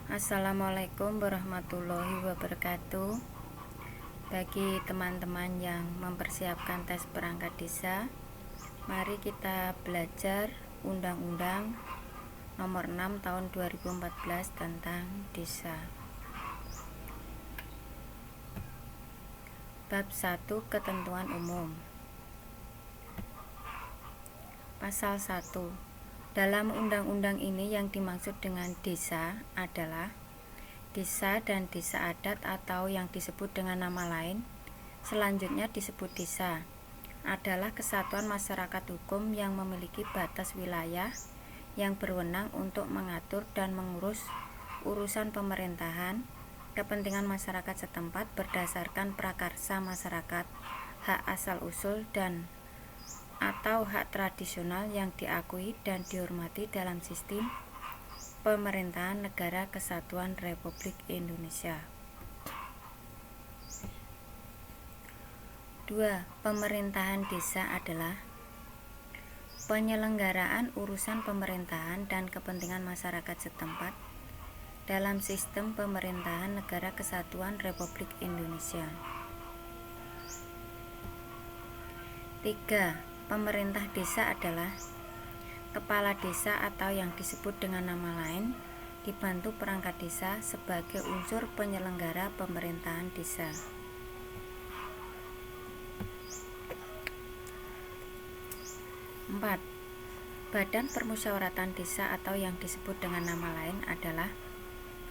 Assalamualaikum warahmatullahi wabarakatuh. Bagi teman-teman yang mempersiapkan tes perangkat desa, mari kita belajar Undang-Undang Nomor 6 Tahun 2014 tentang desa. Bab 1 Ketentuan Umum. Pasal 1. Dalam undang-undang ini yang dimaksud dengan desa adalah desa dan desa adat atau yang disebut dengan nama lain, selanjutnya disebut desa, adalah kesatuan masyarakat hukum yang memiliki batas wilayah yang berwenang untuk mengatur dan mengurus urusan pemerintahan, kepentingan masyarakat setempat berdasarkan prakarsa masyarakat, hak asal-usul dan atau hak tradisional yang diakui dan dihormati dalam sistem pemerintahan Negara Kesatuan Republik Indonesia. 2. Pemerintahan desa adalah penyelenggaraan urusan pemerintahan dan kepentingan masyarakat setempat dalam sistem pemerintahan Negara Kesatuan Republik Indonesia. 3. Pemerintah desa adalah kepala desa atau yang disebut dengan nama lain, dibantu perangkat desa sebagai unsur penyelenggara pemerintahan desa. 4. Badan Permusyawaratan Desa atau yang disebut dengan nama lain adalah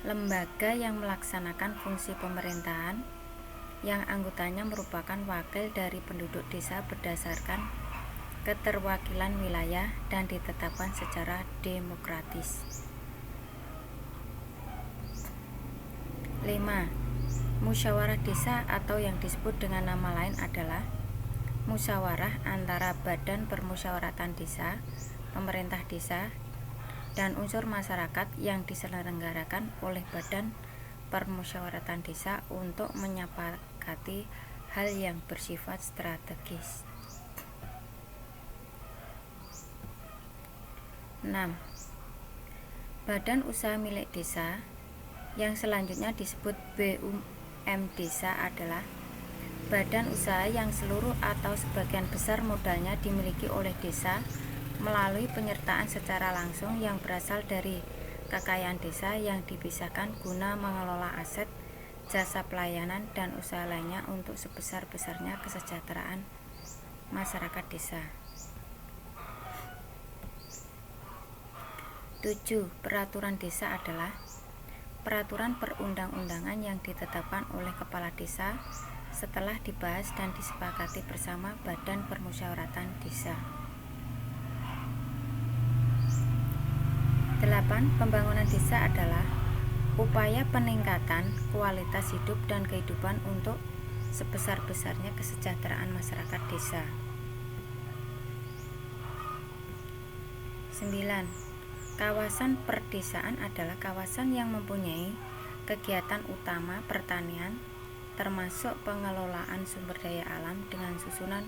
lembaga yang melaksanakan fungsi pemerintahan yang anggotanya merupakan wakil dari penduduk desa berdasarkan keterwakilan wilayah dan ditetapkan secara demokratis. 5. Musyawarah desa atau yang disebut dengan nama lain adalah musyawarah antara Badan Permusyawaratan Desa, pemerintah desa, dan unsur masyarakat yang diselenggarakan oleh Badan Permusyawaratan Desa untuk menyepakati hal yang bersifat strategis. 6. Badan Usaha Milik Desa yang selanjutnya disebut BUM Desa adalah badan usaha yang seluruh atau sebagian besar modalnya dimiliki oleh desa melalui penyertaan secara langsung yang berasal dari kekayaan desa yang dipisahkan guna mengelola aset, jasa pelayanan, dan usaha lainnya untuk sebesar-besarnya kesejahteraan masyarakat desa. 7. Peraturan desa adalah peraturan perundang-undangan yang ditetapkan oleh kepala desa setelah dibahas dan disepakati bersama Badan Permusyawaratan Desa. 8. Pembangunan desa adalah upaya peningkatan kualitas hidup dan kehidupan untuk sebesar-besarnya kesejahteraan masyarakat desa. 9. Kawasan perdesaan adalah kawasan yang mempunyai kegiatan utama pertanian, termasuk pengelolaan sumber daya alam dengan susunan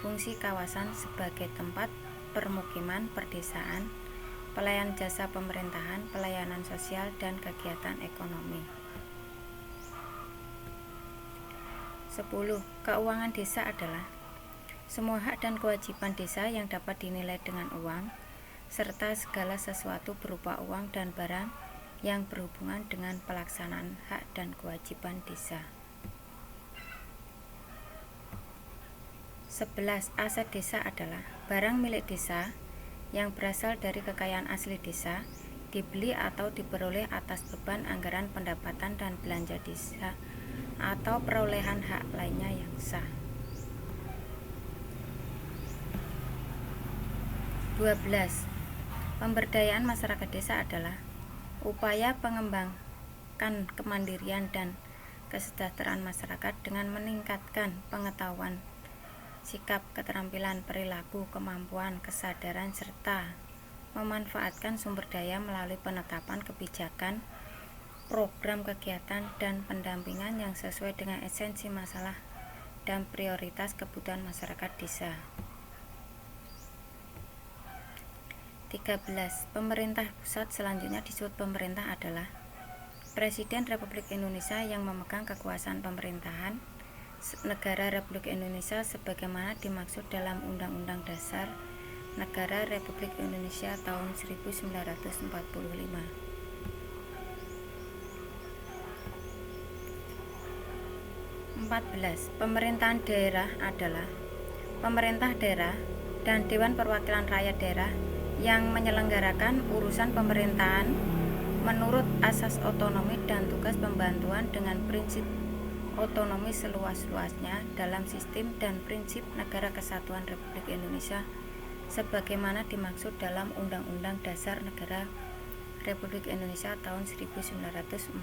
fungsi kawasan sebagai tempat permukiman perdesaan, pelayanan jasa pemerintahan, pelayanan sosial, dan kegiatan ekonomi. 10. Keuangan desa adalah semua hak dan kewajiban desa yang dapat dinilai dengan uang, serta segala sesuatu berupa uang dan barang yang berhubungan dengan pelaksanaan hak dan kewajiban desa. 11. Aset desa adalah barang milik desa yang berasal dari kekayaan asli desa, dibeli atau diperoleh atas beban anggaran pendapatan dan belanja desa atau perolehan hak lainnya yang sah. 12. Pemberdayaan masyarakat desa adalah upaya pengembangan kemandirian dan kesejahteraan masyarakat dengan meningkatkan pengetahuan, sikap, keterampilan, perilaku, kemampuan, kesadaran, serta memanfaatkan sumber daya melalui penetapan kebijakan, program kegiatan, dan pendampingan yang sesuai dengan esensi masalah dan prioritas kebutuhan masyarakat desa. 13. Pemerintah pusat selanjutnya disebut pemerintah adalah Presiden Republik Indonesia yang memegang kekuasaan pemerintahan Negara Republik Indonesia sebagaimana dimaksud dalam Undang-Undang Dasar Negara Republik Indonesia tahun 1945. 14. Pemerintahan daerah adalah pemerintah daerah dan Dewan Perwakilan Rakyat Daerah yang menyelenggarakan urusan pemerintahan menurut asas otonomi dan tugas pembantuan dengan prinsip otonomi seluas-luasnya dalam sistem dan prinsip Negara Kesatuan Republik Indonesia sebagaimana dimaksud dalam Undang-Undang Dasar Negara Republik Indonesia tahun 1945.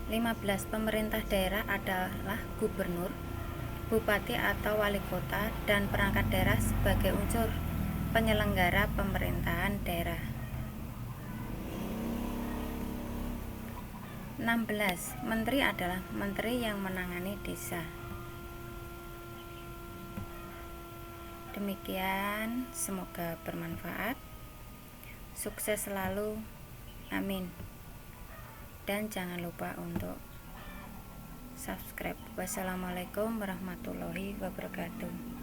15. Pemerintah daerah adalah gubernur, bupati atau wali kota dan perangkat daerah sebagai unsur penyelenggara pemerintahan daerah. 16. Menteri adalah menteri yang menangani desa. Demikian, semoga bermanfaat. Sukses selalu. Amin. Dan jangan lupa untuk subscribe. Wassalamualaikum warahmatullahi wabarakatuh.